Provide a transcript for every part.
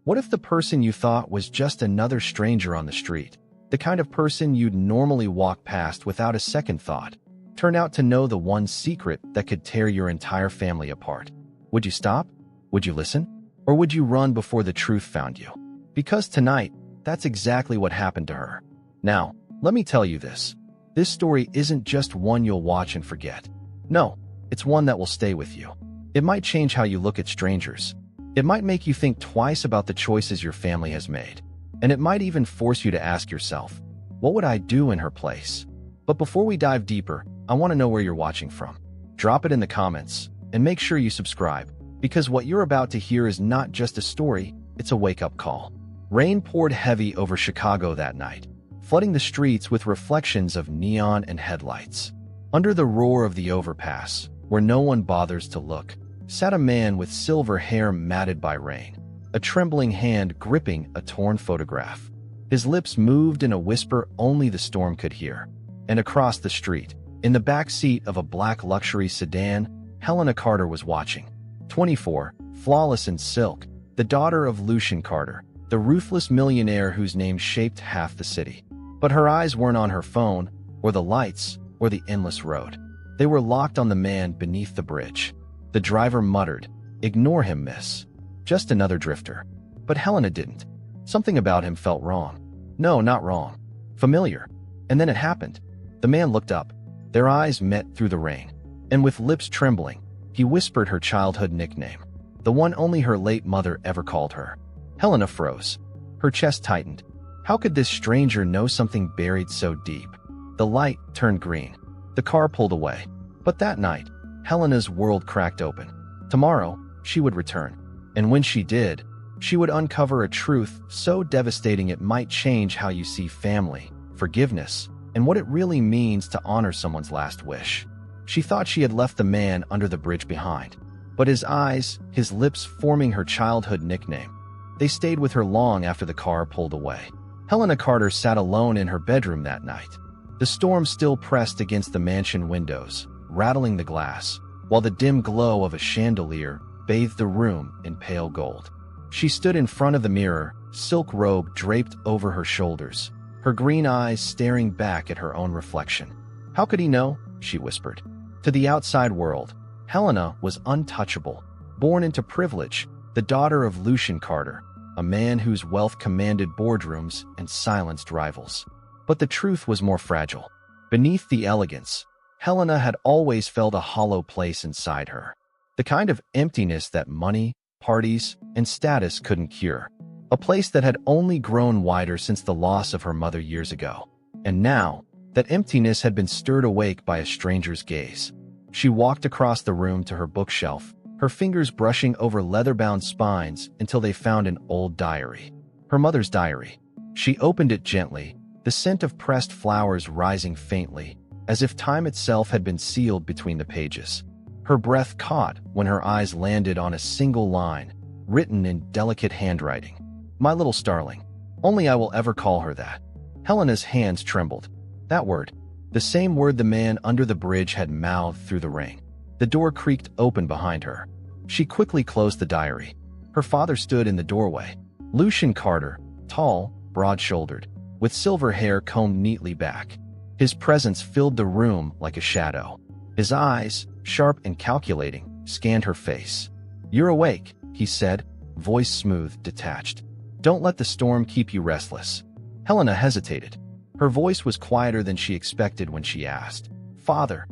What if the person you thought was just another stranger on the street, the kind of person you'd normally walk past without a second thought, turned out to know the one secret that could tear your entire family apart? Would you stop? Would you listen? Or would you run before the truth found you? Because tonight, that's exactly what happened to her. Now, let me tell you this. This story isn't just one you'll watch and forget. No, it's one that will stay with you. It might change how you look at strangers. It might make you think twice about the choices your family has made. And it might even force you to ask yourself, what would I do in her place? But before we dive deeper, I want to know where you're watching from. Drop it in the comments, and make sure you subscribe, because what you're about to hear is not just a story, it's a wake-up call. Rain poured heavy over Chicago that night, flooding the streets with reflections of neon and headlights. Under the roar of the overpass, where no one bothers to look, sat a man with silver hair matted by rain, a trembling hand gripping a torn photograph. His lips moved in a whisper only the storm could hear. And across the street, in the back seat of a black luxury sedan, Helena Carter was watching. 24, flawless in silk, the daughter of Lucian Carter, the ruthless millionaire whose name shaped half the city. But her eyes weren't on her phone, or the lights, or the endless road. They were locked on the man beneath the bridge. The driver muttered, "Ignore him, miss. Just another drifter." But Helena didn't. Something about him felt wrong. No, not wrong. Familiar. And then it happened. The man looked up. Their eyes met through the rain. And with lips trembling, he whispered her childhood nickname, the one only her late mother ever called her. Helena froze. Her chest tightened. How could this stranger know something buried so deep? The light turned green. The car pulled away. But that night, Helena's world cracked open. Tomorrow, she would return. And when she did, she would uncover a truth so devastating it might change how you see family, forgiveness, and what it really means to honor someone's last wish. She thought she had left the man under the bridge behind. But his eyes, his lips forming her childhood nickname, they stayed with her long after the car pulled away. Helena Carter sat alone in her bedroom that night. The storm still pressed against the mansion windows, rattling the glass, while the dim glow of a chandelier bathed the room in pale gold. She stood in front of the mirror, silk robe draped over her shoulders, her green eyes staring back at her own reflection. How could he know? She whispered. To the outside world, Helena was untouchable, born into privilege, the daughter of Lucian Carter, a man whose wealth commanded boardrooms and silenced rivals. But the truth was more fragile. Beneath the elegance, Helena had always felt a hollow place inside her, the kind of emptiness that money, parties, and status couldn't cure, a place that had only grown wider since the loss of her mother years ago. And now, that emptiness had been stirred awake by a stranger's gaze. She walked across the room to her bookshelf, her fingers brushing over leather-bound spines until they found an old diary. Her mother's diary. She opened it gently, the scent of pressed flowers rising faintly, as if time itself had been sealed between the pages. Her breath caught when her eyes landed on a single line, written in delicate handwriting. "My little starling." Only I will ever call her that. Helena's hands trembled. That word. The same word the man under the bridge had mouthed through the rain. The door creaked open behind her. She quickly closed the diary. Her father stood in the doorway. Lucian Carter, tall, broad-shouldered, with silver hair combed neatly back. His presence filled the room like a shadow. His eyes, sharp and calculating, scanned her face. "You're awake," he said, voice smooth, detached. "Don't let the storm keep you restless." Helena hesitated. Her voice was quieter than she expected when she asked, "Father,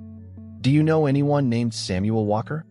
do you know anyone named Samuel Walker?"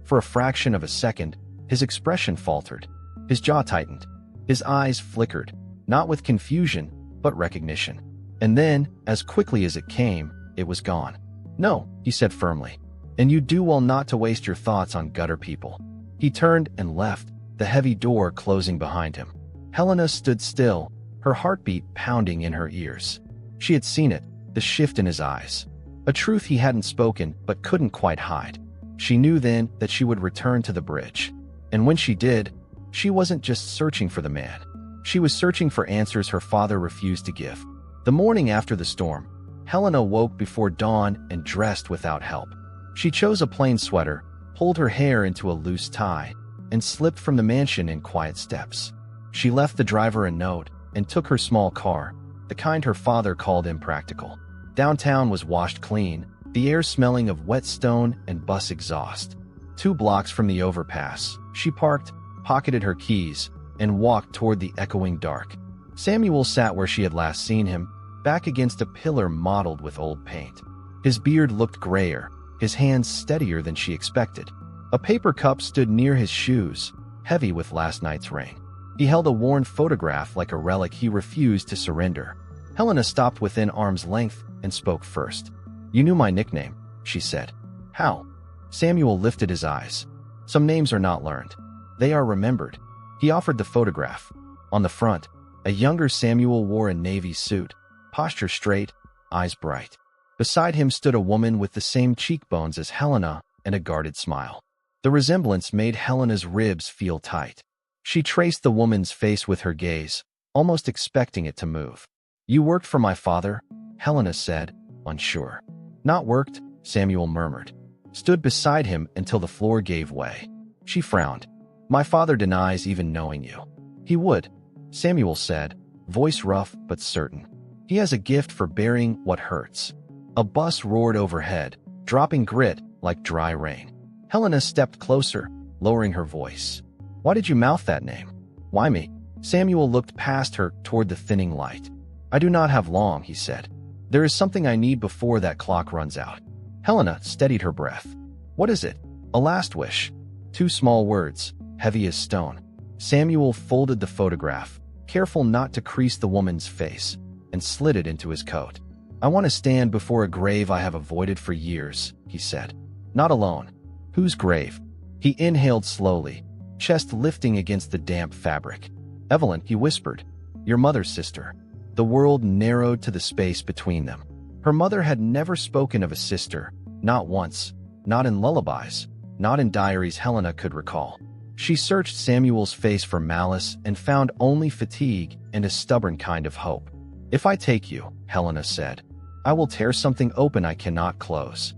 For a fraction of a second, his expression faltered. His jaw tightened. His eyes flickered, not with confusion, but recognition. And then, as quickly as it came, it was gone. "No," he said firmly. "And you do well not to waste your thoughts on gutter people." He turned and left, the heavy door closing behind him. Helena stood still, her heartbeat pounding in her ears. She had seen it, the shift in his eyes. A truth he hadn't spoken but couldn't quite hide. She knew then that she would return to the bridge. And when she did, she wasn't just searching for the man. She was searching for answers her father refused to give. The morning after the storm, Helena woke before dawn and dressed without help. She chose a plain sweater, pulled her hair into a loose tie, and slipped from the mansion in quiet steps. She left the driver a note and took her small car, the kind her father called impractical. Downtown was washed clean, the air smelling of wet stone and bus exhaust. 2 blocks from the overpass, she parked, pocketed her keys, and walked toward the echoing dark. Samuel sat where she had last seen him, back against a pillar mottled with old paint. His beard looked grayer, his hands steadier than she expected. A paper cup stood near his shoes, heavy with last night's rain. He held a worn photograph like a relic he refused to surrender. Helena stopped within arm's length and spoke first. "You knew my nickname," she said. "How?" Samuel lifted his eyes. "Some names are not learned. They are remembered." He offered the photograph. On the front, a younger Samuel wore a navy suit, posture straight, eyes bright. Beside him stood a woman with the same cheekbones as Helena and a guarded smile. The resemblance made Helena's ribs feel tight. She traced the woman's face with her gaze, almost expecting it to move. "You worked for my father?" Helena said, unsure. "Not worked," Samuel murmured. "Stood beside him until the floor gave way." She frowned. "My father denies even knowing you." "He would," Samuel said, voice rough but certain. "He has a gift for bearing what hurts." A bus roared overhead, dropping grit like dry rain. Helena stepped closer, lowering her voice. "Why did you mouth that name?" "Why me?" Samuel looked past her toward the thinning light. "I do not have long," he said. "There is something I need before that clock runs out." Helena steadied her breath. "What is it?" "A last wish." 2 small words, heavy as stone. Samuel folded the photograph, careful not to crease the woman's face, and slid it into his coat. "I want to stand before a grave I have avoided for years," he said. "Not alone." "Whose grave?" He inhaled slowly, chest lifting against the damp fabric. "Evelyn," he whispered. "Your mother's sister." The world narrowed to the space between them. Her mother had never spoken of a sister, not once, not in lullabies, not in diaries Helena could recall. She searched Samuel's face for malice and found only fatigue and a stubborn kind of hope. "If I take you," Helena said, "I will tear something open I cannot close."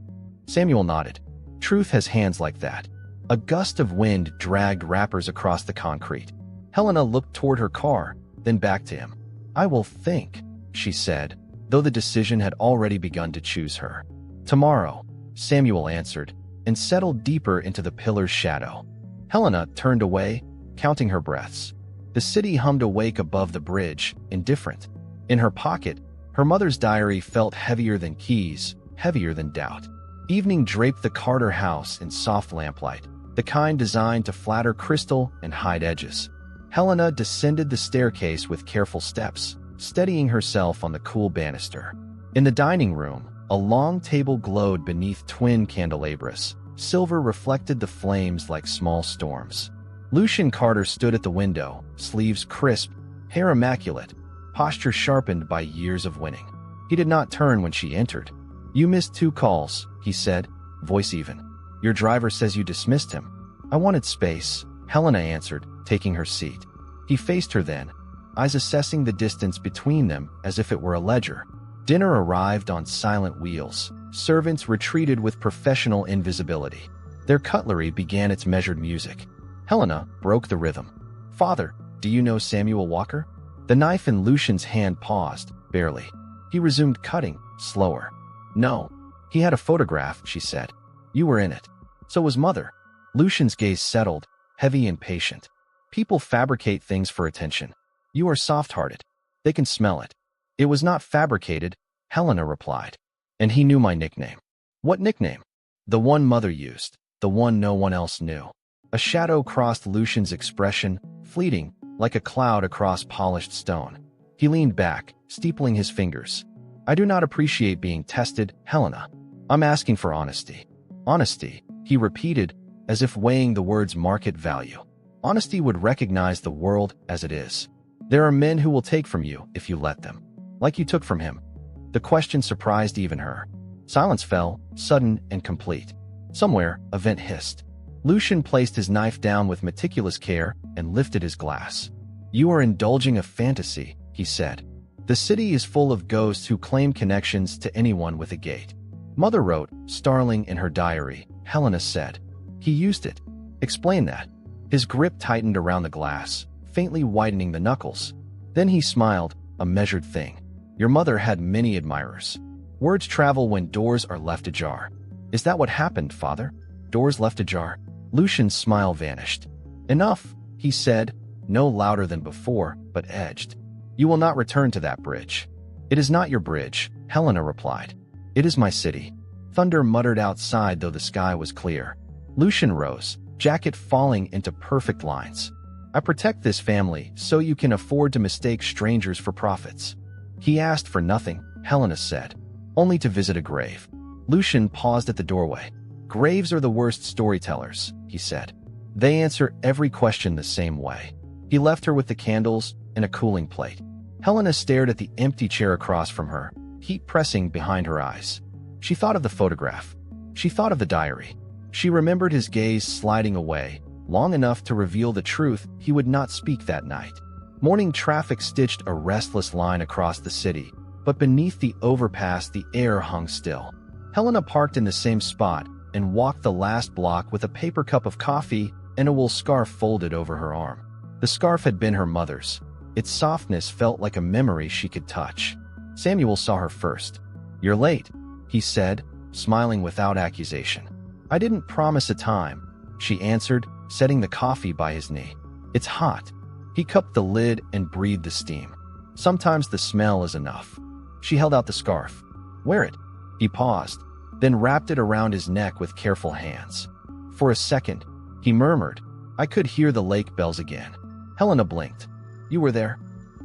Samuel nodded. Truth has hands like that. A gust of wind dragged wrappers across the concrete. Helena looked toward her car, then back to him. "I will think," she said, though the decision had already begun to choose her. "Tomorrow," Samuel answered, and settled deeper into the pillar's shadow. Helena turned away, counting her breaths. The city hummed awake above the bridge, indifferent. In her pocket, her mother's diary felt heavier than keys, heavier than doubt. Evening draped the Carter house in soft lamplight, the kind designed to flatter crystal and hide edges. Helena descended the staircase with careful steps, steadying herself on the cool banister. In the dining room, a long table glowed beneath twin candelabras. Silver reflected the flames like small storms. Lucian Carter stood at the window, sleeves crisp, hair immaculate, posture sharpened by years of winning. He did not turn when she entered. "You missed 2 calls," he said, voice even. "Your driver says you dismissed him." "I wanted space," Helena answered, taking her seat. He faced her then, eyes assessing the distance between them as if it were a ledger. Dinner arrived on silent wheels. Servants retreated with professional invisibility. Their cutlery began its measured music. Helena broke the rhythm. "Father, do you know Samuel Walker?" The knife in Lucian's hand paused, barely. He resumed cutting, slower. "No. He had a photograph," she said. "You were in it. So was Mother." Lucian's gaze settled, heavy and patient. "People fabricate things for attention. You are soft-hearted. They can smell it." "It was not fabricated," Helena replied. "And he knew my nickname." "What nickname?" "The one Mother used, the one no one else knew." A shadow crossed Lucian's expression, fleeting, like a cloud across polished stone. He leaned back, steepling his fingers. "I do not appreciate being tested, Helena. I'm asking for honesty." "Honesty," he repeated, as if weighing the word's market value. "Honesty would recognize the world as it is. There are men who will take from you if you let them. Like you took from him." The question surprised even her. Silence fell, sudden and complete. Somewhere, a vent hissed. Lucian placed his knife down with meticulous care and lifted his glass. "You are indulging a fantasy," he said. "The city is full of ghosts who claim connections to anyone with a gate." Mother wrote, Starling in her diary, Helena said. "He used it." "Explain that." His grip tightened around the glass, faintly whitening the knuckles. Then he smiled, a measured thing. Your mother had many admirers. Words travel when doors are left ajar. Is that what happened, father? Doors left ajar? Lucian's smile vanished. Enough, he said, no louder than before, but edged. You will not return to that bridge. It is not your bridge, Helena replied. It is my city. Thunder muttered outside, though the sky was clear. Lucian rose, jacket falling into perfect lines. I protect this family so you can afford to mistake strangers for prophets. He asked for nothing, Helena said. Only to visit a grave. Lucian paused at the doorway. Graves are the worst storytellers, he said. They answer every question the same way. He left her with the candles and a cooling plate. Helena stared at the empty chair across from her, heat pressing behind her eyes. She thought of the photograph. She thought of the diary. She remembered his gaze sliding away, long enough to reveal the truth he would not speak that night. Morning traffic stitched a restless line across the city, but beneath the overpass the air hung still. Helena parked in the same spot and walked the last block with a paper cup of coffee and a wool scarf folded over her arm. The scarf had been her mother's. Its softness felt like a memory she could touch. Samuel saw her first. You're late, he said, smiling without accusation. I didn't promise a time, she answered, setting the coffee by his knee. It's hot. He cupped the lid and breathed the steam. Sometimes the smell is enough. She held out the scarf. Wear it. He paused, then wrapped it around his neck with careful hands. For a second, he murmured, I could hear the lake bells again. Helena blinked. You were there?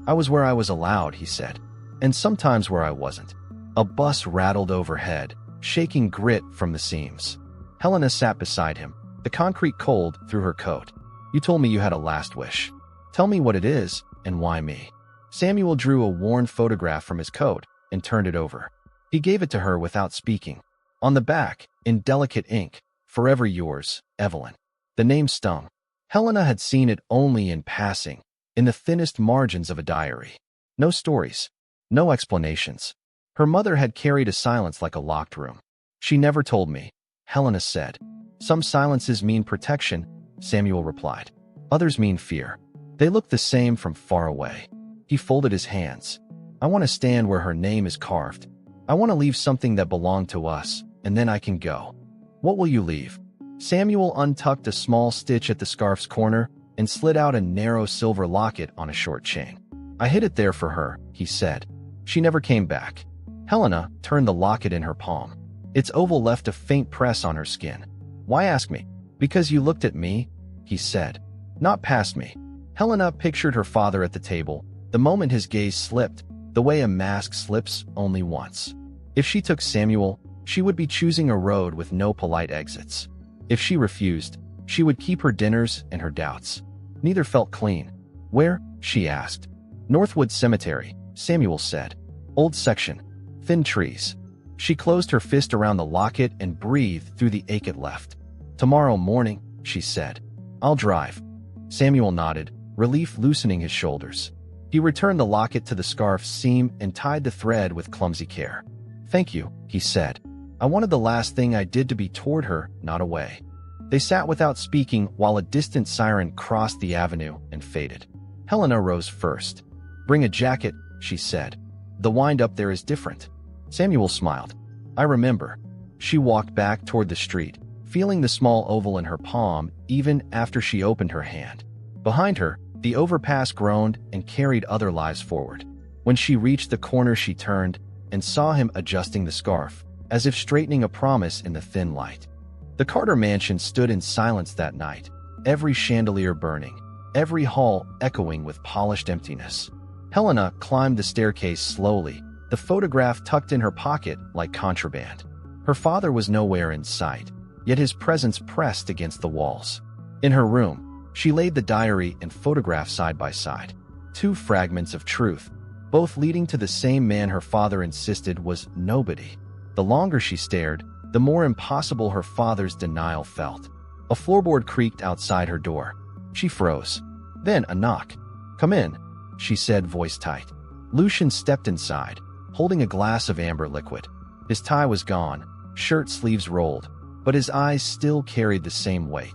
I was where I was allowed, he said, and sometimes where I wasn't. A bus rattled overhead, shaking grit from the seams. Helena sat beside him, the concrete cold through her coat. You told me you had a last wish. Tell me what it is, and why me? Samuel drew a worn photograph from his coat and turned it over. He gave it to her without speaking. On the back, in delicate ink, forever yours, Evelyn. The name stung. Helena had seen it only in passing, in the thinnest margins of a diary. No stories. No explanations. Her mother had carried a silence like a locked room. She never told me, Helena said. Some silences mean protection, Samuel replied. Others mean fear. They look the same from far away. He folded his hands. I want to stand where her name is carved. I want to leave something that belonged to us, and then I can go. What will you leave? Samuel untucked a small stitch at the scarf's corner and slid out a narrow silver locket on a short chain. I hid it there for her, he said. She never came back. Helena turned the locket in her palm. Its oval left a faint press on her skin. Why ask me? Because you looked at me, he said. Not past me. Helena pictured her father at the table, the moment his gaze slipped, the way a mask slips only once. If she took Samuel, she would be choosing a road with no polite exits. If she refused, she would keep her dinners and her doubts. Neither felt clean. Where? She asked. Northwood Cemetery, Samuel said. Old section. Thin trees. She closed her fist around the locket and breathed through the ache it left. Tomorrow morning, she said. I'll drive. Samuel nodded, relief loosening his shoulders. He returned the locket to the scarf's seam and tied the thread with clumsy care. Thank you, he said. I wanted the last thing I did to be toward her, not away. They sat without speaking while a distant siren crossed the avenue and faded. Helena rose first. Bring a jacket, she said. The wind up there is different. Samuel smiled. I remember. She walked back toward the street, feeling the small oval in her palm even after she opened her hand. Behind her, the overpass groaned and carried other lives forward. When she reached the corner, she turned and saw him adjusting the scarf, as if straightening a promise in the thin light. The Carter mansion stood in silence that night, every chandelier burning, every hall echoing with polished emptiness. Helena climbed the staircase slowly, the photograph tucked in her pocket like contraband. Her father was nowhere in sight, yet his presence pressed against the walls. In her room, she laid the diary and photograph side by side. Two fragments of truth, both leading to the same man her father insisted was nobody. The longer she stared, the more impossible her father's denial felt. A floorboard creaked outside her door. She froze. Then a knock. Come in, she said, voice tight. Lucian stepped inside, holding a glass of amber liquid. His tie was gone, shirt sleeves rolled, but his eyes still carried the same weight.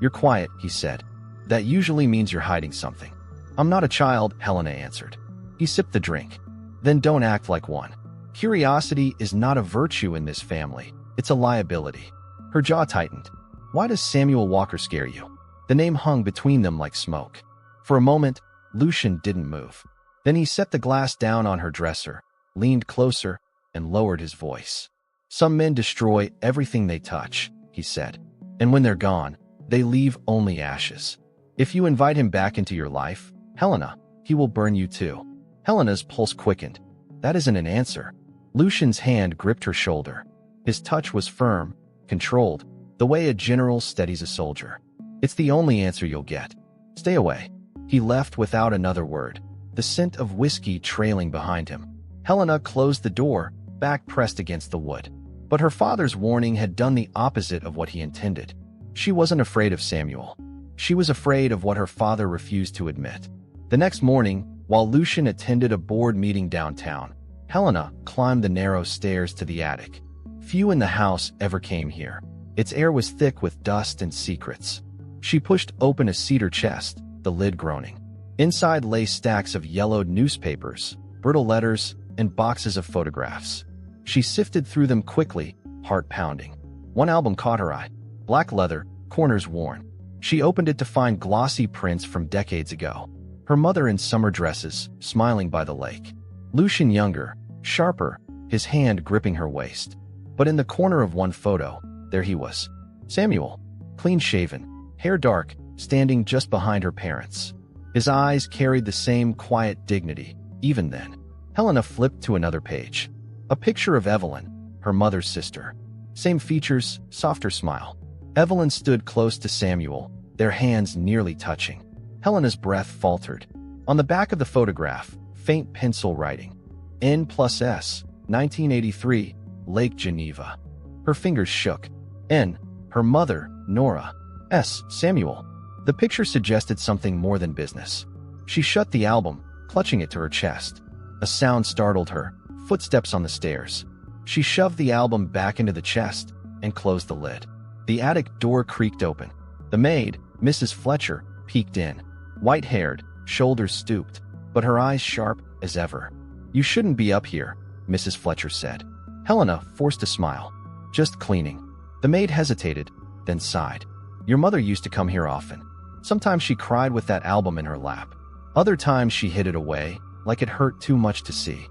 You're quiet, he said. That usually means you're hiding something. I'm not a child, Helena answered. He sipped the drink. Then don't act like one. Curiosity is not a virtue in this family. It's a liability. Her jaw tightened. Why does Samuel Walker scare you? The name hung between them like smoke. For a moment, Lucian didn't move. Then he set the glass down on her dresser, leaned closer, and lowered his voice. Some men destroy everything they touch, he said. And when they're gone, they leave only ashes. If you invite him back into your life, Helena, he will burn you too. Helena's pulse quickened. That isn't an answer. Lucian's hand gripped her shoulder. His touch was firm, controlled, the way a general steadies a soldier. It's the only answer you'll get. Stay away. He left without another word, the scent of whiskey trailing behind him. Helena closed the door, back pressed against the wood. But her father's warning had done the opposite of what he intended. She wasn't afraid of Samuel. She was afraid of what her father refused to admit. The next morning, while Lucian attended a board meeting downtown, Helena climbed the narrow stairs to the attic. Few in the house ever came here. Its air was thick with dust and secrets. She pushed open a cedar chest, the lid groaning. Inside lay stacks of yellowed newspapers, brittle letters, and boxes of photographs. She sifted through them quickly, heart pounding. One album caught her eye. Black leather, corners worn. She opened it to find glossy prints from decades ago. Her mother in summer dresses, smiling by the lake. Lucian younger, sharper, his hand gripping her waist. But in the corner of one photo, there he was. Samuel, clean-shaven, hair dark, standing just behind her parents. His eyes carried the same quiet dignity, even then. Helena flipped to another page. A picture of Evelyn, her mother's sister. Same features, softer smile. Evelyn stood close to Samuel, their hands nearly touching. Helena's breath faltered. On the back of the photograph, faint pencil writing. N+S, 1983, Lake Geneva. Her fingers shook. N, her mother, Nora. S, Samuel. The picture suggested something more than business. She shut the album, clutching it to her chest. A sound startled her, footsteps on the stairs. She shoved the album back into the chest and closed the lid. The attic door creaked open. The maid, Mrs. Fletcher, peeked in. White-haired, shoulders stooped, but her eyes sharp as ever. You shouldn't be up here, Mrs. Fletcher said. Helena forced a smile. Just cleaning. The maid hesitated, then sighed. Your mother used to come here often. Sometimes she cried with that album in her lap. Other times she hid it away, like it hurt too much to see.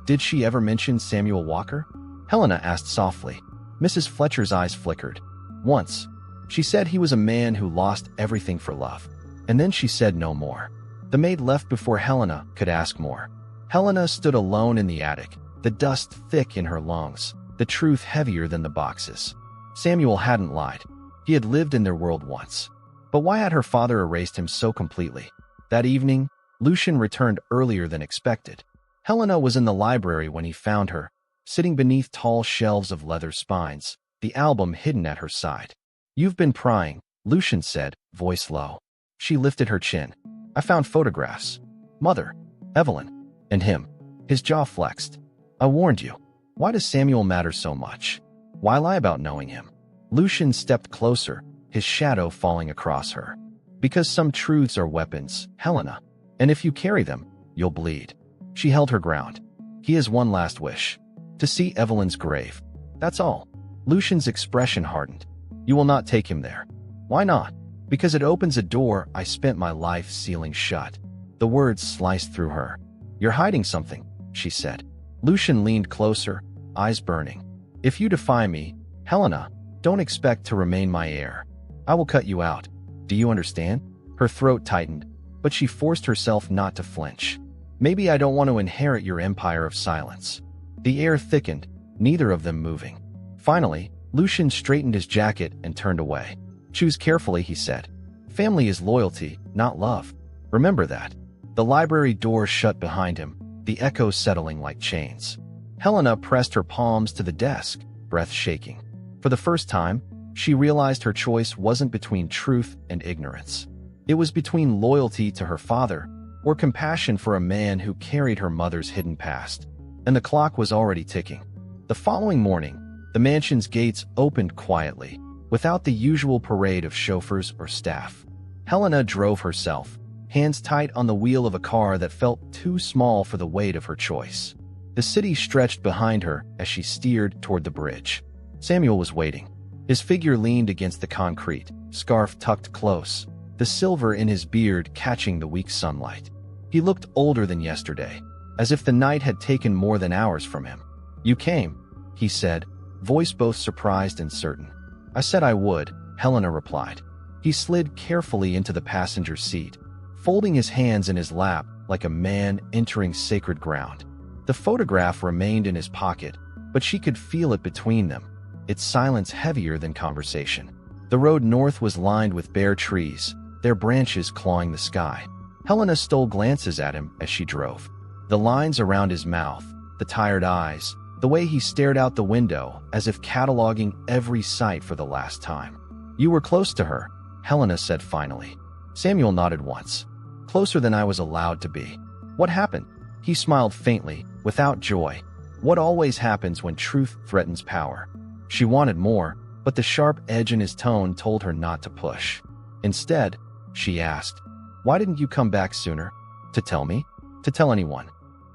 Did she ever mention Samuel Walker? Helena asked softly. Mrs. Fletcher's eyes flickered. Once. She said he was a man who lost everything for love. And then she said no more. The maid left before Helena could ask more. Helena stood alone in the attic, the dust thick in her lungs, the truth heavier than the boxes. Samuel hadn't lied. He had lived in their world once. But why had her father erased him so completely? That evening, Lucian returned earlier than expected. Helena was in the library when he found her, sitting beneath tall shelves of leather spines, the album hidden at her side. You've been prying, Lucian said, voice low. She lifted her chin. I found photographs. Mother, Evelyn, and him. His jaw flexed. I warned you. Why does Samuel matter so much? Why lie about knowing him? Lucian stepped closer, his shadow falling across her. Because some truths are weapons, Helena. And if you carry them, you'll bleed. She held her ground. He has one last wish. To see Evelyn's grave. That's all. Lucian's expression hardened. You will not take him there. Why not? Because it opens a door I spent my life sealing shut. The words sliced through her. You're hiding something, she said. Lucian leaned closer, eyes burning. If you defy me, Helena, don't expect to remain my heir. I will cut you out. Do you understand? Her throat tightened, but she forced herself not to flinch. Maybe I don't want to inherit your empire of silence. The air thickened, neither of them moving. Finally, Lucian straightened his jacket and turned away. Choose carefully, he said. Family is loyalty, not love. Remember that. The library door shut behind him, the echoes settling like chains. Helena pressed her palms to the desk, breath shaking. For the first time, she realized her choice wasn't between truth and ignorance. It was between loyalty to her father or compassion for a man who carried her mother's hidden past. And the clock was already ticking. The following morning, the mansion's gates opened quietly, without the usual parade of chauffeurs or staff. Helena drove herself, hands tight on the wheel of a car that felt too small for the weight of her choice. The city stretched behind her as she steered toward the bridge. Samuel was waiting. His figure leaned against the concrete, scarf tucked close, the silver in his beard catching the weak sunlight. He looked older than yesterday, as if the night had taken more than hours from him. "You came," he said, voice both surprised and certain. "I said I would," Helena replied. He slid carefully into the passenger seat, folding his hands in his lap like a man entering sacred ground. The photograph remained in his pocket, but she could feel it between them, its silence heavier than conversation. The road north was lined with bare trees, their branches clawing the sky. Helena stole glances at him as she drove. The lines around his mouth, the tired eyes, the way he stared out the window as if cataloging every sight for the last time. "You were close to her," Helena said finally. Samuel nodded once. "Closer than I was allowed to be." "What happened?" He smiled faintly, without joy. What always happens when truth threatens power. She wanted more, but the sharp edge in his tone told her not to push. Instead, she asked, "Why didn't you come back sooner? To tell me? To tell anyone?"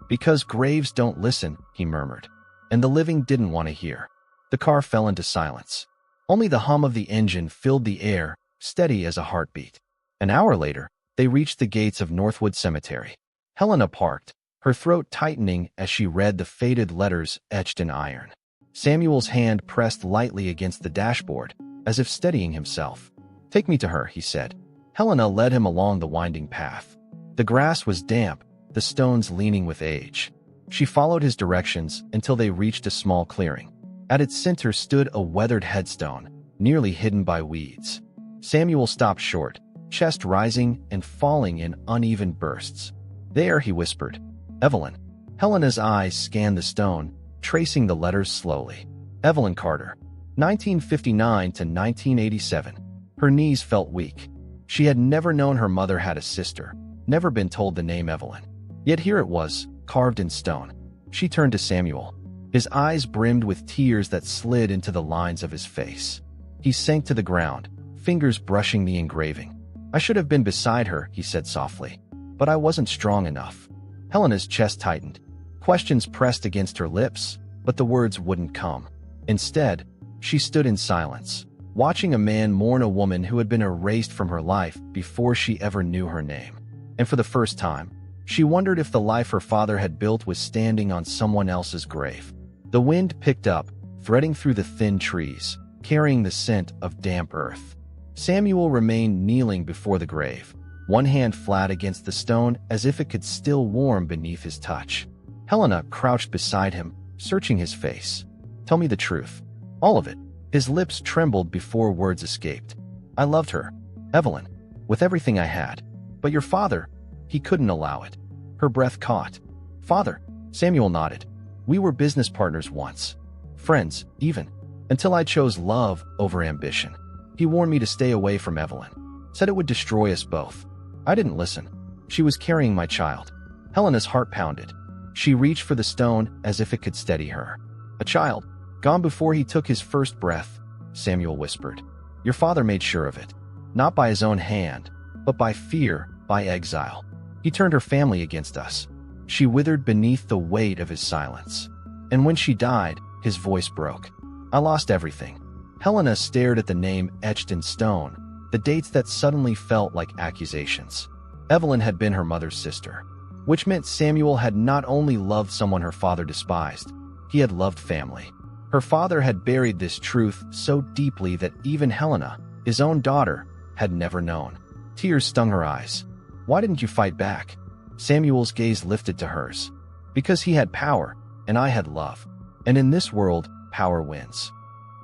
"Because graves don't listen," he murmured. And the living didn't want to hear. The car fell into silence. Only the hum of the engine filled the air, steady as a heartbeat. An hour later, they reached the gates of Northwood Cemetery. Helena parked, her throat tightening as she read the faded letters etched in iron. Samuel's hand pressed lightly against the dashboard, as if steadying himself. "Take me to her," he said. Helena led him along the winding path. The grass was damp, the stones leaning with age. She followed his directions until they reached a small clearing. At its center stood a weathered headstone, nearly hidden by weeds. Samuel stopped short, chest rising and falling in uneven bursts. "There," he whispered. "Evelyn." Helena's eyes scanned the stone, tracing the letters slowly. Evelyn Carter, 1959 to 1987. Her knees felt weak. She had never known her mother had a sister, never been told the name Evelyn. Yet here it was, carved in stone. She turned to Samuel. His eyes brimmed with tears that slid into the lines of his face. He sank to the ground, fingers brushing the engraving. "I should have been beside her," he said softly. "But I wasn't strong enough." Helena's chest tightened. Questions pressed against her lips, but the words wouldn't come. Instead, she stood in silence, watching a man mourn a woman who had been erased from her life before she ever knew her name. And for the first time, she wondered if the life her father had built was standing on someone else's grave. The wind picked up, threading through the thin trees, carrying the scent of damp earth. Samuel remained kneeling before the grave, one hand flat against the stone as if it could still warm beneath his touch. Helena crouched beside him, searching his face. "Tell me the truth. All of it." His lips trembled before words escaped. "I loved her, Evelyn, with everything I had. But your father, he couldn't allow it." Her breath caught. "Father?" Samuel nodded. "We were business partners once. Friends, even. Until I chose love over ambition. He warned me to stay away from Evelyn. Said it would destroy us both. I didn't listen. She was carrying my child." Helena's heart pounded. She reached for the stone as if it could steady her. "A child, gone before he took his first breath," Samuel whispered. "Your father made sure of it. Not by his own hand, but by fear, by exile. He turned her family against us." She withered beneath the weight of his silence. "And when she died," his voice broke. "I lost everything." Helena stared at the name etched in stone, the dates that suddenly felt like accusations. Evelyn had been her mother's sister, which meant Samuel had not only loved someone her father despised, he had loved family. Her father had buried this truth so deeply that even Helena, his own daughter, had never known. Tears stung her eyes. "Why didn't you fight back?" Samuel's gaze lifted to hers. "Because he had power, and I had love. And in this world, power wins."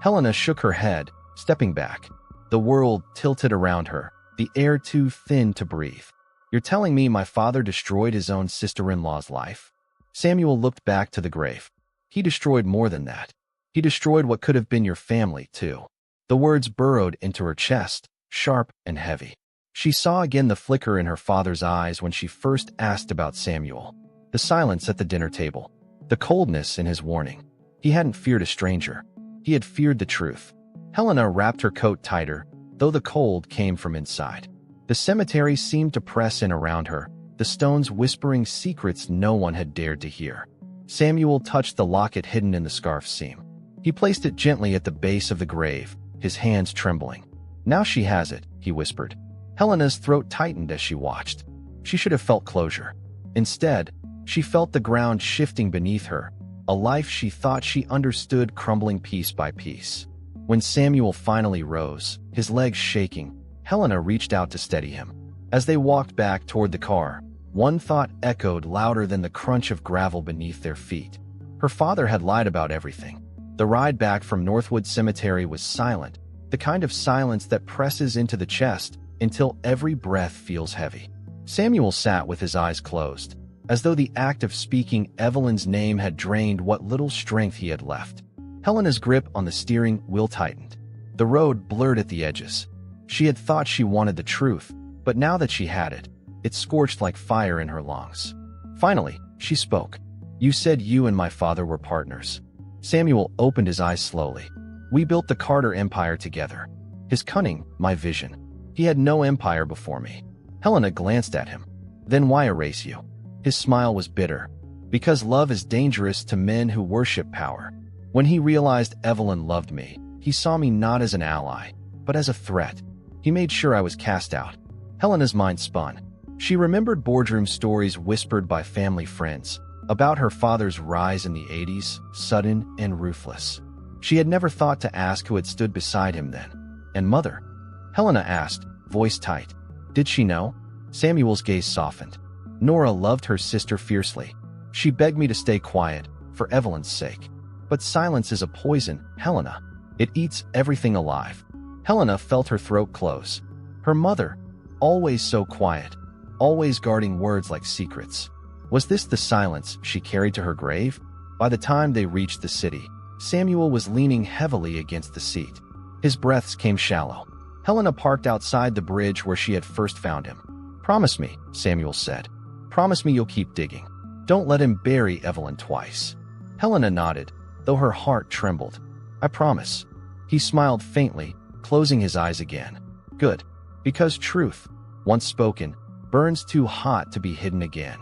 Helena shook her head, stepping back. The world tilted around her, the air too thin to breathe. "You're telling me my father destroyed his own sister-in-law's life?" Samuel looked back to the grave. "He destroyed more than that. He destroyed what could have been your family, too." The words burrowed into her chest, sharp and heavy. She saw again the flicker in her father's eyes when she first asked about Samuel. The silence at the dinner table. The coldness in his warning. He hadn't feared a stranger. He had feared the truth. Helena wrapped her coat tighter, though the cold came from inside. The cemetery seemed to press in around her, the stones whispering secrets no one had dared to hear. Samuel touched the locket hidden in the scarf seam. He placed it gently at the base of the grave, his hands trembling. "Now she has it," he whispered. Helena's throat tightened as she watched. She should have felt closure. Instead, she felt the ground shifting beneath her, a life she thought she understood crumbling piece by piece. When Samuel finally rose, his legs shaking, Helena reached out to steady him. As they walked back toward the car, one thought echoed louder than the crunch of gravel beneath their feet. Her father had lied about everything. The ride back from Northwood Cemetery was silent, the kind of silence that presses into the chest until every breath feels heavy. Samuel sat with his eyes closed, as though the act of speaking Evelyn's name had drained what little strength he had left. Helena's grip on the steering wheel tightened. The road blurred at the edges. She had thought she wanted the truth, but now that she had it, it scorched like fire in her lungs. Finally, she spoke. "You said you and my father were partners." Samuel opened his eyes slowly. "We built the Carter Empire together. His cunning, my vision. He had no empire before me." Helena glanced at him. "Then why erase you?" His smile was bitter. "Because love is dangerous to men who worship power. When he realized Evelyn loved me, he saw me not as an ally, but as a threat. He made sure I was cast out." Helena's mind spun. She remembered boardroom stories whispered by family friends about her father's rise in the 80s, sudden and ruthless. She had never thought to ask who had stood beside him then. "And mother?" Helena asked, voice tight. "Did she know?" Samuel's gaze softened. "Nora loved her sister fiercely. She begged me to stay quiet, for Evelyn's sake. But silence is a poison, Helena. It eats everything alive." Helena felt her throat close. Her mother, always so quiet, always guarding words like secrets. Was this the silence she carried to her grave? By the time they reached the city, Samuel was leaning heavily against the seat. His breaths came shallow. Helena parked outside the bridge where she had first found him. "Promise me," Samuel said. "Promise me you'll keep digging. Don't let him bury Evelyn twice." Helena nodded, though her heart trembled. "I promise." He smiled faintly, closing his eyes again. "Good. Because truth, once spoken, burns too hot to be hidden again."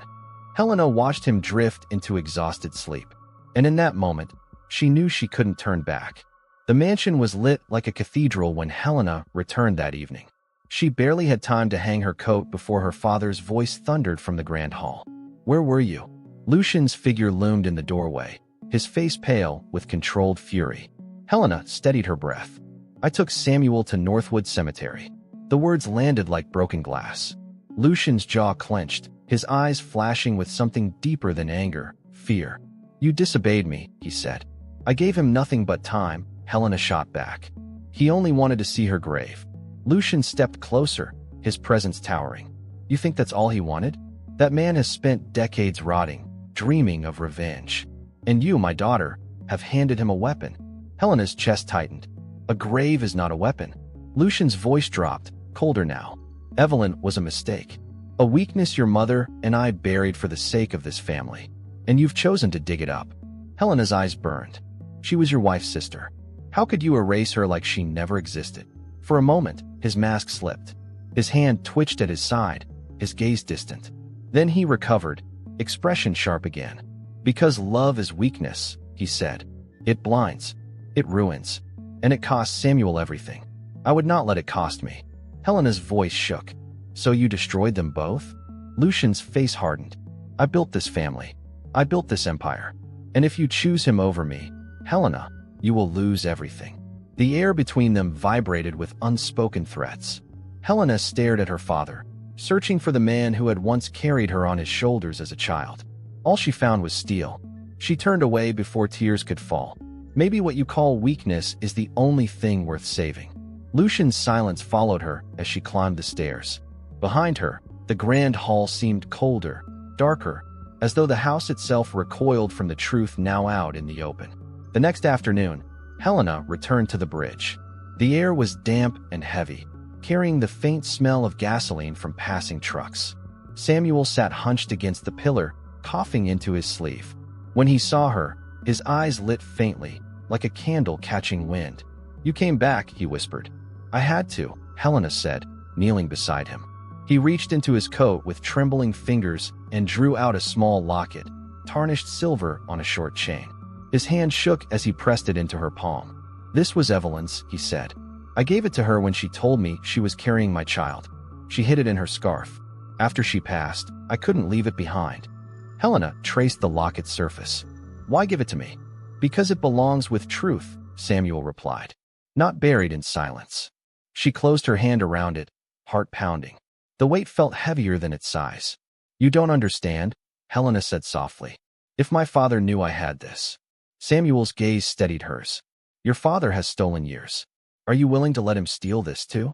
Helena watched him drift into exhausted sleep. And in that moment, she knew she couldn't turn back. The mansion was lit like a cathedral when Helena returned that evening. She barely had time to hang her coat before her father's voice thundered from the grand hall. "Where were you?" Lucian's figure loomed in the doorway, his face pale with controlled fury. Helena steadied her breath. "I took Samuel to Northwood Cemetery." The words landed like broken glass. Lucian's jaw clenched, his eyes flashing with something deeper than anger, fear. "You disobeyed me," he said. "I gave him nothing but time," Helena shot back. "He only wanted to see her grave." Lucian stepped closer, his presence towering. "You think that's all he wanted? That man has spent decades rotting, dreaming of revenge. And you, my daughter, have handed him a weapon." Helena's chest tightened. "A grave is not a weapon." Lucian's voice dropped, colder now. "Evelyn was a mistake. A weakness your mother and I buried for the sake of this family. And you've chosen to dig it up." Helena's eyes burned. "She was your wife's sister. How could you erase her like she never existed?" For a moment, his mask slipped. His hand twitched at his side, his gaze distant. Then he recovered, expression sharp again. "Because love is weakness," he said. "It blinds. It ruins. And it cost Samuel everything. I would not let it cost me." Helena's voice shook. "So you destroyed them both?" Lucian's face hardened. "I built this family. I built this empire. And if you choose him over me, Helena, you will lose everything." The air between them vibrated with unspoken threats. Helena stared at her father, searching for the man who had once carried her on his shoulders as a child. All she found was steel. She turned away before tears could fall. "Maybe what you call weakness is the only thing worth saving." Lucian's silence followed her as she climbed the stairs. Behind her, the grand hall seemed colder, darker, as though the house itself recoiled from the truth now out in the open. The next afternoon, Helena returned to the bridge. The air was damp and heavy, carrying the faint smell of gasoline from passing trucks. Samuel sat hunched against the pillar, coughing into his sleeve. When he saw her, his eyes lit faintly, like a candle catching wind. "You came back," he whispered. "I had to," Helena said, kneeling beside him. He reached into his coat with trembling fingers and drew out a small locket, tarnished silver on a short chain. His hand shook as he pressed it into her palm. "This was Evelyn's," he said. "I gave it to her when she told me she was carrying my child. She hid it in her scarf. After she passed, I couldn't leave it behind." Helena traced the locket's surface. "Why give it to me?" "Because it belongs with truth," Samuel replied, "not buried in silence." She closed her hand around it, heart pounding. The weight felt heavier than its size. "You don't understand," Helena said softly. "If my father knew I had this." Samuel's gaze steadied hers. "Your father has stolen years. Are you willing to let him steal this too?"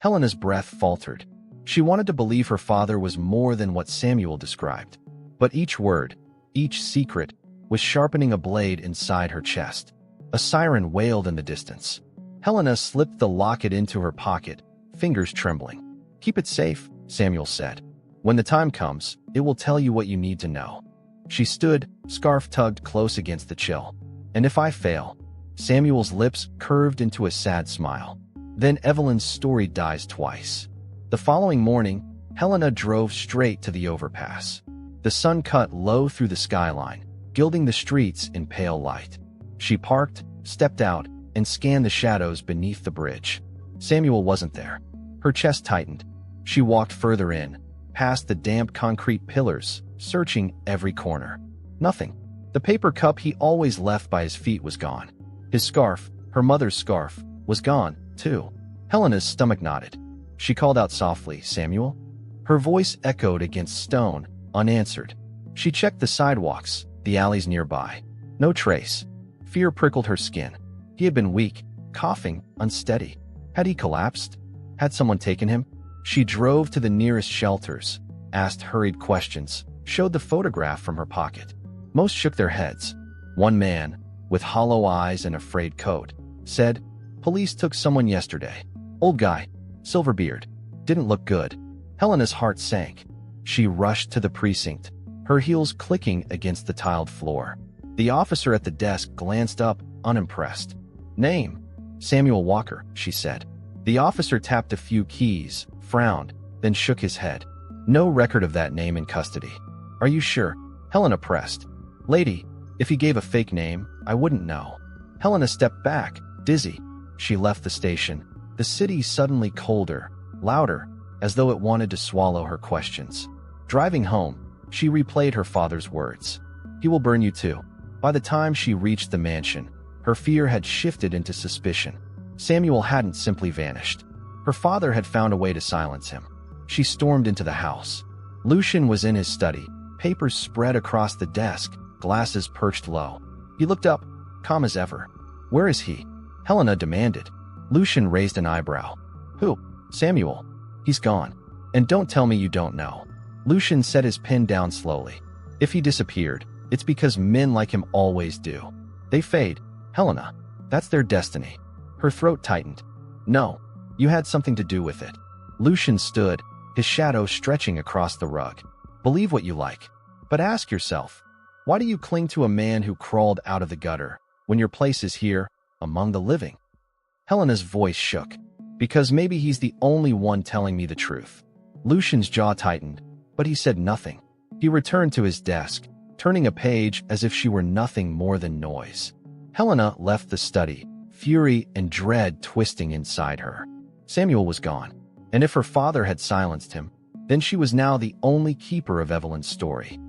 Helena's breath faltered. She wanted to believe her father was more than what Samuel described. But each word, each secret, was sharpening a blade inside her chest. A siren wailed in the distance. Helena slipped the locket into her pocket, fingers trembling. "Keep it safe," Samuel said. "When the time comes, it will tell you what you need to know." She stood, scarf tugged close against the chill. "And if I fail?" Samuel's lips curved into a sad smile. "Then Evelyn's story dies twice." The following morning, Helena drove straight to the overpass. The sun cut low through the skyline, gilding the streets in pale light. She parked, stepped out, and scanned the shadows beneath the bridge. Samuel wasn't there. Her chest tightened. She walked further in, past the damp concrete pillars, searching every corner. Nothing. The paper cup he always left by his feet was gone. His scarf, her mother's scarf, was gone, too. Helena's stomach knotted. She called out softly, "Samuel?" Her voice echoed against stone, unanswered. She checked the sidewalks, the alleys nearby. No trace. Fear prickled her skin. He had been weak, coughing, unsteady. Had he collapsed? Had someone taken him? She drove to the nearest shelters, asked hurried questions, showed the photograph from her pocket. Most shook their heads. One man, with hollow eyes and a frayed coat, said, "Police took someone yesterday. Old guy, silver beard. Didn't look good." Helena's heart sank. She rushed to the precinct, her heels clicking against the tiled floor. The officer at the desk glanced up, unimpressed. "Name?" "Samuel Walker," she said. The officer tapped a few keys, frowned, then shook his head. "No record of that name in custody." "Are you sure?" Helena pressed. "Lady, if he gave a fake name, I wouldn't know." Helena stepped back, dizzy. She left the station, the city suddenly colder, louder, as though it wanted to swallow her questions. Driving home, she replayed her father's words. "He will burn you too." By the time she reached the mansion, her fear had shifted into suspicion. Samuel hadn't simply vanished. Her father had found a way to silence him. She stormed into the house. Lucian was in his study, papers spread across the desk, glasses perched low. He looked up, calm as ever. "Where is he?" Helena demanded. Lucian raised an eyebrow. "Who?" "Samuel. He's gone. And don't tell me you don't know." Lucian set his pen down slowly. "If he disappeared, it's because men like him always do. They fade, Helena. That's their destiny." Her throat tightened. "No, you had something to do with it." Lucian stood, his shadow stretching across the rug. "Believe what you like. But ask yourself, why do you cling to a man who crawled out of the gutter, when your place is here, among the living?" Helena's voice shook. "Because maybe he's the only one telling me the truth." Lucian's jaw tightened, but he said nothing. He returned to his desk, turning a page as if she were nothing more than noise. Helena left the study, fury and dread twisting inside her. Samuel was gone, and if her father had silenced him, then she was now the only keeper of Evelyn's story.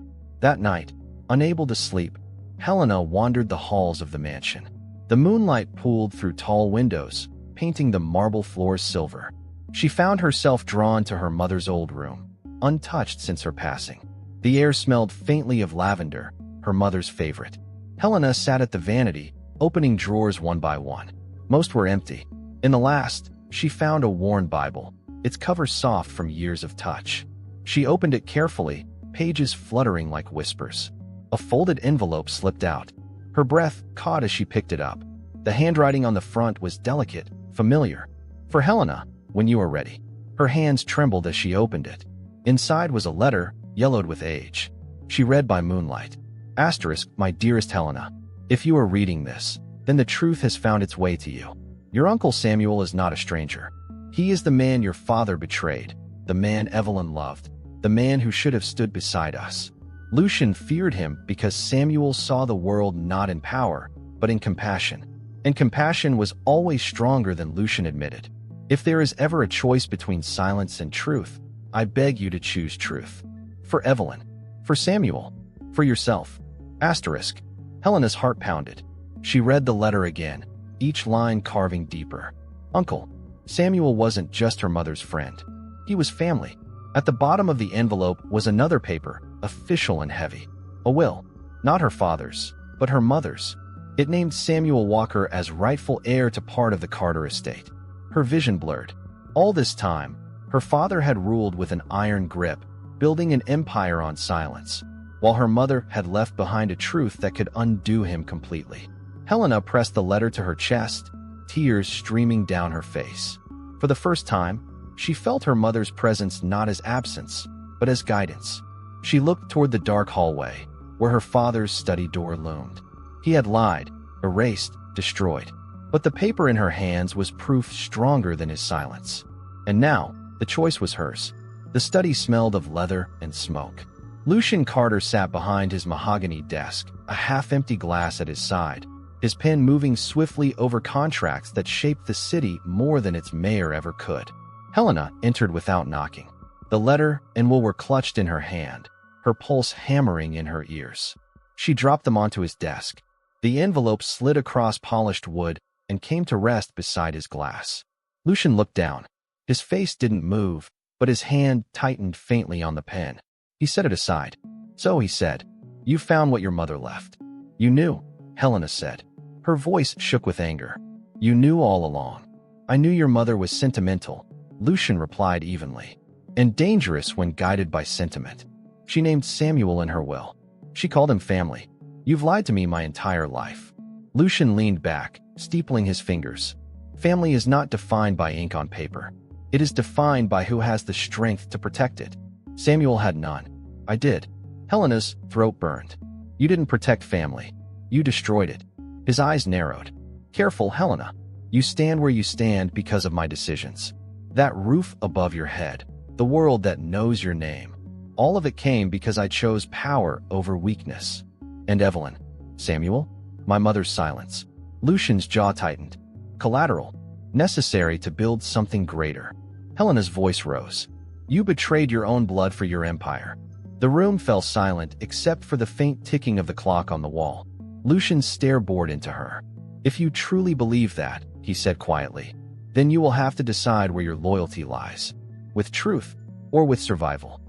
That night, unable to sleep, Helena wandered the halls of the mansion. The moonlight pooled through tall windows, painting the marble floors silver. She found herself drawn to her mother's old room, untouched since her passing. The air smelled faintly of lavender, her mother's favorite. Helena sat at the vanity, opening drawers one by one. Most were empty. In the last, she found a worn Bible, its cover soft from years of touch. She opened it carefully, pages fluttering like whispers. A folded envelope slipped out. Her breath caught as she picked it up. The handwriting on the front was delicate, familiar. "For Helena, when you are ready." Her hands trembled as she opened it. Inside was a letter, yellowed with age. She read by moonlight. Asterisk, "My dearest Helena, if you are reading this, then the truth has found its way to you. Your Uncle Samuel is not a stranger. He is the man your father betrayed. the man Evelyn loved, the man who should have stood beside us. Lucian feared him because Samuel saw the world not in power, but in compassion. And compassion was always stronger than Lucian admitted. If there is ever a choice between silence and truth, I beg you to choose truth. For Evelyn. For Samuel. For yourself. Asterisk. Helena's heart pounded. She read the letter again, each line carving deeper. Uncle. Samuel wasn't just her mother's friend. He was family. At the bottom of the envelope was another paper, official and heavy. A will. Not her father's, but her mother's. It named Samuel Walker as rightful heir to part of the Carter estate. Her vision blurred. All this time, her father had ruled with an iron grip, building an empire on silence, while her mother had left behind a truth that could undo him completely. Helena pressed the letter to her chest, tears streaming down her face. For the first time, she felt her mother's presence not as absence, but as guidance. She looked toward the dark hallway, where her father's study door loomed. He had lied, erased, destroyed. But the paper in her hands was proof stronger than his silence. And now, the choice was hers. The study smelled of leather and smoke. Lucian Carter sat behind his mahogany desk, a half-empty glass at his side, his pen moving swiftly over contracts that shaped the city more than its mayor ever could. Helena entered without knocking. The letter and will were clutched in her hand, her pulse hammering in her ears. She dropped them onto his desk. The envelope slid across polished wood and came to rest beside his glass. Lucian looked down. His face didn't move, but his hand tightened faintly on the pen. He set it aside. So, he said, you found what your mother left. You knew, Helena said. Her voice shook with anger. You knew all along. I knew your mother was sentimental, Lucian replied evenly, and dangerous when guided by sentiment. She named Samuel in her will. She called him family. You've lied to me my entire life. Lucian leaned back, steepling his fingers. Family is not defined by ink on paper. It is defined by who has the strength to protect it. Samuel had none. I did. Helena's throat burned. You didn't protect family. You destroyed it. His eyes narrowed. Careful, Helena. You stand where you stand because of my decisions. That roof above your head, the world that knows your name, all of it came because I chose power over weakness. And Evelyn. Samuel? My mother's silence. Lucian's jaw tightened. Collateral. Necessary to build something greater. Helena's voice rose. You betrayed your own blood for your empire. The room fell silent except for the faint ticking of the clock on the wall. Lucian's stare bored into her. If you truly believe that, he said quietly, then you will have to decide where your loyalty lies. With truth, or with survival.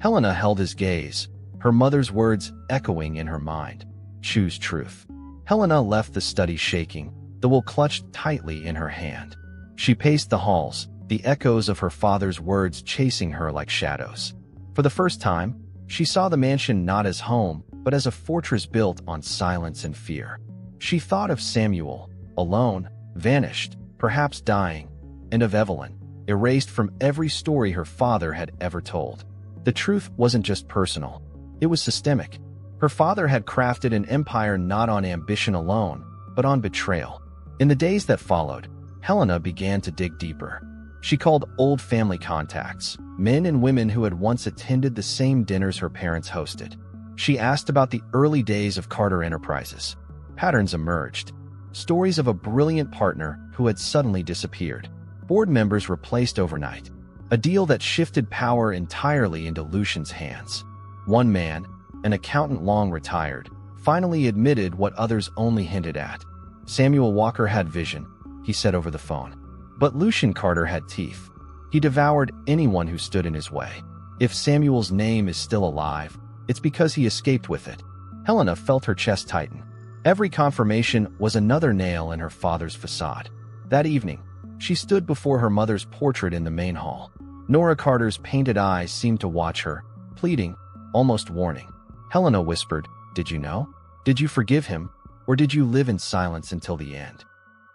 Helena held his gaze, her mother's words echoing in her mind. Choose truth. Helena left the study shaking, the will clutched tightly in her hand. She paced the halls, the echoes of her father's words chasing her like shadows. For the first time, she saw the mansion not as home, but as a fortress built on silence and fear. She thought of Samuel, alone, vanished, perhaps dying, and of Evelyn, erased from every story her father had ever told. The truth wasn't just personal, it was systemic. Her father had crafted an empire not on ambition alone, but on betrayal. In the days that followed, Helena began to dig deeper. She called old family contacts, men and women who had once attended the same dinners her parents hosted. She asked about the early days of Carter Enterprises. Patterns emerged. Stories of a brilliant partner who had suddenly disappeared. Board members replaced overnight. A deal that shifted power entirely into Lucian's hands. One man, an accountant long retired, finally admitted what others only hinted at. Samuel Walker had vision, he said over the phone. But Lucian Carter had teeth. He devoured anyone who stood in his way. If Samuel's name is still alive, it's because he escaped with it. Helena felt her chest tighten. Every confirmation was another nail in her father's facade. That evening, she stood before her mother's portrait in the main hall. Nora Carter's painted eyes seemed to watch her, pleading, almost warning. Helena whispered, "Did you know? Did you forgive him? Or did you live in silence until the end?"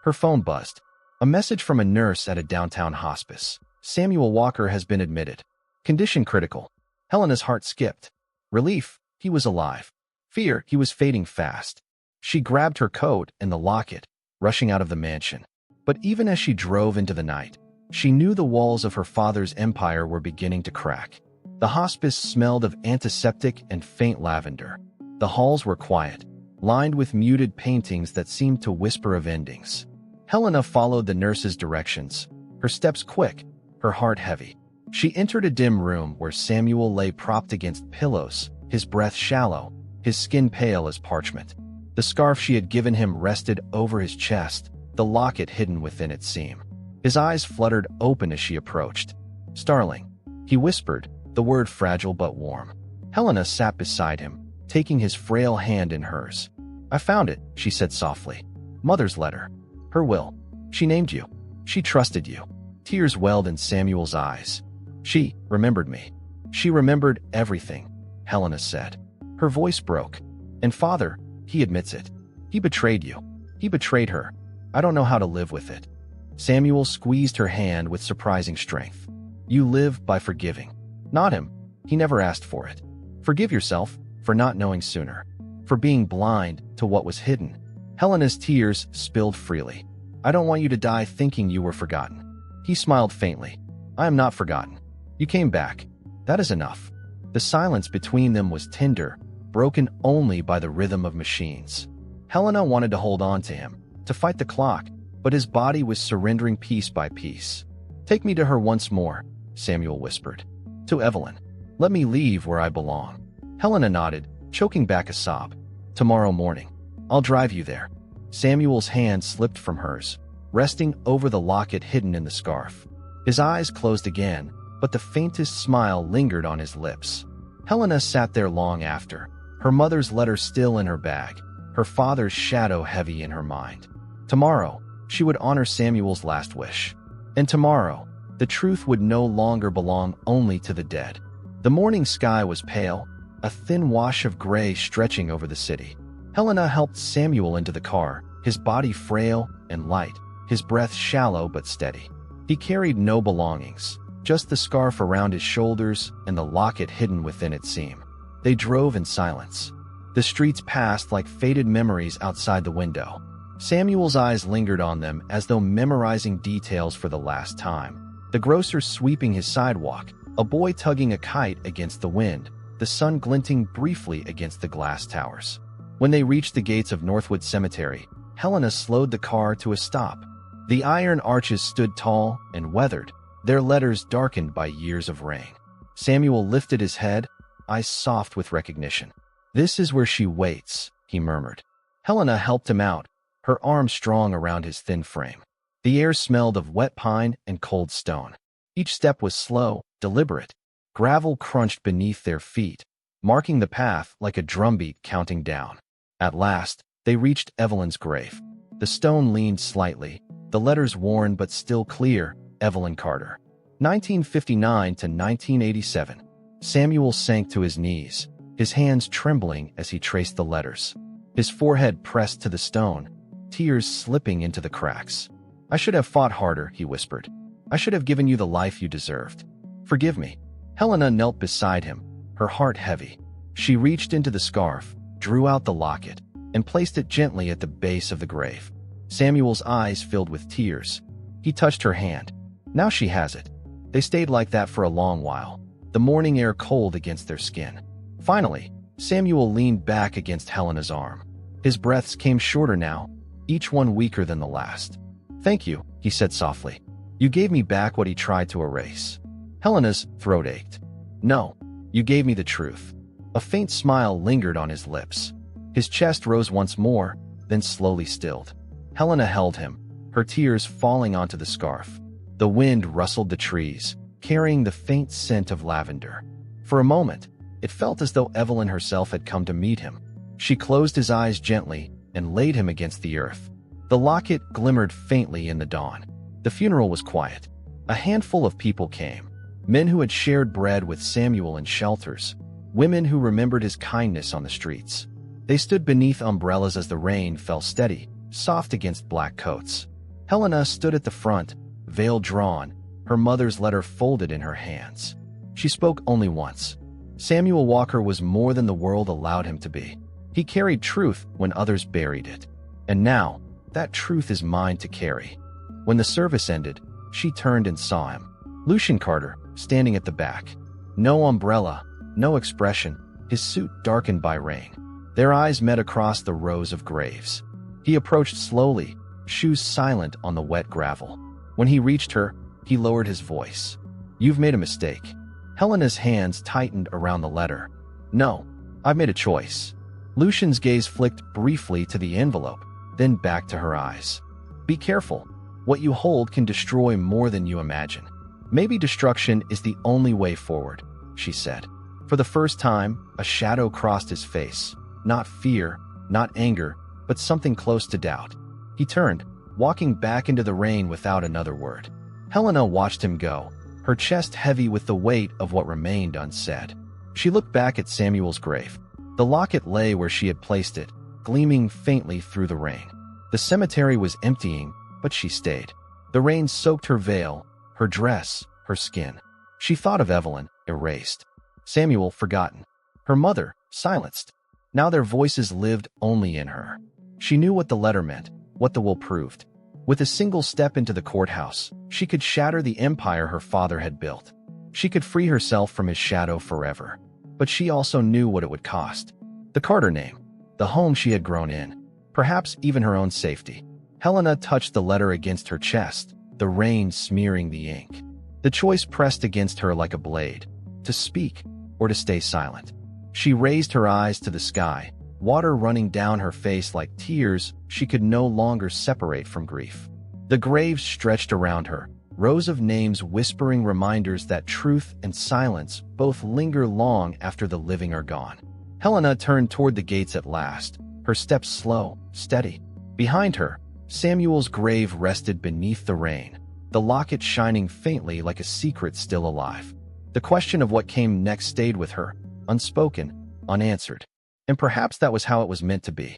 Her phone buzzed. A message from a nurse at a downtown hospice. Samuel Walker has been admitted. Condition critical. Helena's heart skipped. Relief, he was alive. Fear, he was fading fast. She grabbed her coat and the locket, rushing out of the mansion. But even as she drove into the night, She knew the walls of her father's empire were beginning to crack. The hospice smelled of antiseptic and faint lavender. The halls were quiet, lined with muted paintings that seemed to whisper of endings. Helena followed the nurse's directions, her steps quick, her heart heavy. She entered a dim room where Samuel lay propped against pillows, his breath shallow, his skin pale as parchment. The scarf she had given him rested over his chest, the locket hidden within its seam. His eyes fluttered open as she approached. "Starling," he whispered, the word fragile but warm. Helena sat beside him, taking his frail hand in hers. "I found it," she said softly. "Mother's letter. Her will. She named you. She trusted you." Tears welled in Samuel's eyes. "She remembered me. She remembered everything," Helena said. Her voice broke. "And Father, he admits it. He betrayed you. He betrayed her. I don't know how to live with it." Samuel squeezed her hand with surprising strength. "You live by forgiving. Not him. He never asked for it. Forgive yourself for not knowing sooner, for being blind to what was hidden." Helena's tears spilled freely. "I don't want you to die thinking you were forgotten." He smiled faintly. "I am not forgotten. You came back. That is enough." The silence between them was tender, broken only by the rhythm of machines. Helena wanted to hold on to him, to fight the clock, but his body was surrendering piece by piece. "Take me to her once more," Samuel whispered. "To Evelyn. Let me leave where I belong." Helena nodded, choking back a sob. "Tomorrow morning. I'll drive you there." Samuel's hand slipped from hers, resting over the locket hidden in the scarf. His eyes closed again, but the faintest smile lingered on his lips. Helena sat there long after, her mother's letter still in her bag, her father's shadow heavy in her mind. Tomorrow, she would honor Samuel's last wish. And tomorrow, the truth would no longer belong only to the dead. The morning sky was pale, a thin wash of gray stretching over the city. Helena helped Samuel into the car, his body frail and light, his breath shallow but steady. He carried no belongings, just the scarf around his shoulders and the locket hidden within its seam. They drove in silence. The streets passed like faded memories outside the window. Samuel's eyes lingered on them as though memorizing details for the last time. The grocer sweeping his sidewalk, a boy tugging a kite against the wind, the sun glinting briefly against the glass towers. When they reached the gates of Northwood Cemetery, Helena slowed the car to a stop. The iron arches stood tall and weathered, their letters darkened by years of rain. Samuel lifted his head, eyes soft with recognition. "This is where she waits," he murmured. Helena helped him out, her arm strong around his thin frame. The air smelled of wet pine and cold stone. Each step was slow, deliberate. Gravel crunched beneath their feet, marking the path like a drumbeat counting down. At last, they reached Evelyn's grave. The stone leaned slightly, the letters worn but still clear, Evelyn Carter. 1959 to 1987. Samuel sank to his knees, his hands trembling as he traced the letters. His forehead pressed to the stone, tears slipping into the cracks. "I should have fought harder," he whispered. "I should have given you the life you deserved. Forgive me." Helena knelt beside him, her heart heavy. She reached into the scarf, drew out the locket, and placed it gently at the base of the grave. Samuel's eyes filled with tears. He touched her hand. "Now she has it." They stayed like that for a long while, the morning air cold against their skin. Finally, Samuel leaned back against Helena's arm. His breaths came shorter now, each one weaker than the last. "Thank you," he said softly. "You gave me back what he tried to erase." Helena's throat ached. "No, you gave me the truth." A faint smile lingered on his lips. His chest rose once more, then slowly stilled. Helena held him, her tears falling onto the scarf. The wind rustled the trees, carrying the faint scent of lavender. For a moment, it felt as though Evelyn herself had come to meet him. She closed his eyes gently and laid him against the earth. The locket glimmered faintly in the dawn. The funeral was quiet. A handful of people came. Men who had shared bread with Samuel in shelters. Women who remembered his kindness on the streets. They stood beneath umbrellas as the rain fell steady, soft against black coats. Helena stood at the front, veil drawn, her mother's letter folded in her hands. She spoke only once. Samuel Walker was more than the world allowed him to be. He carried truth when others buried it. And now, that truth is mine to carry. When the service ended, She turned and saw him. Lucian Carter, standing at the back. No umbrella, no expression, his suit darkened by rain. Their eyes met across the rows of graves. He approached slowly, shoes silent on the wet gravel. When he reached her, he lowered his voice. "You've made a mistake." Helena's hands tightened around the letter. "No, I've made a choice." Lucian's gaze flicked briefly to the envelope, then back to her eyes. "Be careful. What you hold can destroy more than you imagine." "Maybe destruction is the only way forward," she said. For the first time, a shadow crossed his face. Not fear, not anger, but something close to doubt. He turned, walking back into the rain without another word. Helena watched him go, her chest heavy with the weight of what remained unsaid. She looked back at Samuel's grave. The locket lay where she had placed it, gleaming faintly through the rain. The cemetery was emptying, but she stayed. The rain soaked her veil, her dress, her skin. She thought of Evelyn, erased. Samuel, forgotten. Her mother, silenced. Now their voices lived only in her. She knew what the letter meant, what the will proved. With a single step into the courthouse, she could shatter the empire her father had built. She could free herself from his shadow forever. But she also knew what it would cost. The Carter name, the home she had grown in, perhaps even her own safety. Helena touched the letter against her chest, the rain smearing the ink. The choice pressed against her like a blade, to speak or to stay silent. She raised her eyes to the sky, water running down her face like tears she could no longer separate from grief. The graves stretched around her, rows of names whispering reminders that truth and silence both linger long after the living are gone. Helena turned toward the gates at last, her steps slow, steady. Behind her, Samuel's grave rested beneath the rain, the locket shining faintly like a secret still alive. The question of what came next stayed with her, unspoken, unanswered. And perhaps that was how it was meant to be.